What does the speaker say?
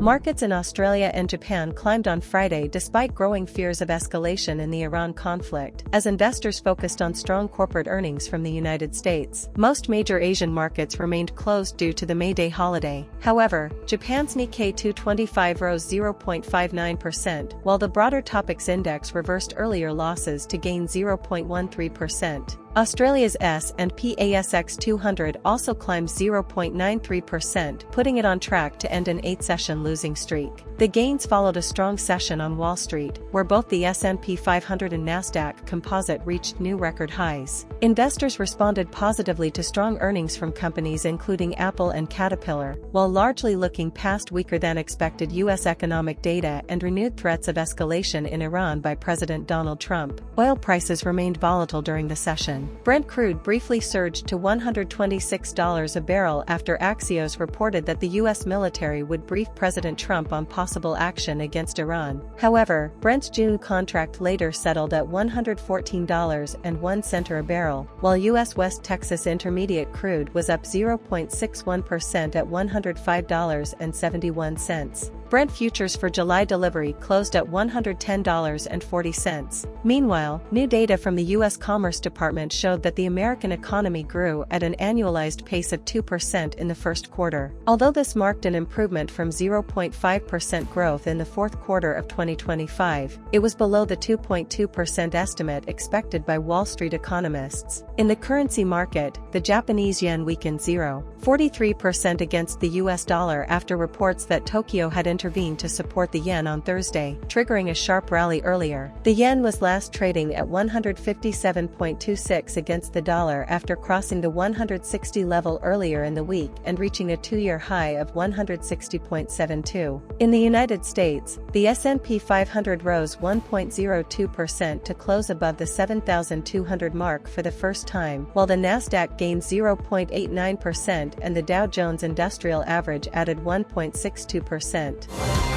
Markets in Australia and Japan climbed on Friday despite growing fears of escalation in the Iran conflict, as investors focused on strong corporate earnings from the United States. Most major Asian markets remained closed due to the May Day holiday. However, Japan's Nikkei 225 rose 0.59%, while the broader Topix index reversed earlier losses to gain 0.13%. Australia's S&P ASX 200 also climbed 0.93%, putting it on track to end an 8-session losing streak. The gains followed a strong session on Wall Street, where both the S&P 500 and Nasdaq Composite reached new record highs. Investors responded positively to strong earnings from companies including Apple and Caterpillar, while largely looking past weaker-than-expected U.S. economic data and renewed threats of escalation in Iran by President Donald Trump. Oil prices remained volatile during the session. Brent crude briefly surged to $126 a barrel after Axios reported that the U.S. military would brief President Trump on possible action against Iran. However, Brent's June contract later settled at $114.01 a barrel, while U.S. West Texas Intermediate crude was up 0.61% at $105.71. Brent futures for July delivery closed at $110.40. Meanwhile, new data from the U.S. Commerce Department showed that the American economy grew at an annualized pace of 2% in the first quarter. Although this marked an improvement from 0.5% growth in the fourth quarter of 2025, it was below the 2.2% estimate expected by Wall Street economists. In the currency market, the Japanese yen weakened 0.43% against the U.S. dollar after reports that Tokyo had intervened to support the yen on Thursday, triggering a sharp rally earlier. The yen was last trading at 157.26 against the dollar after crossing the 160 level earlier in the week and reaching a 2-year high of 160.72. In the United States, the S&P 500 rose 1.02% to close above the 7,200 mark for the first time, while the Nasdaq gained 0.89% and the Dow Jones Industrial Average added 1.62%.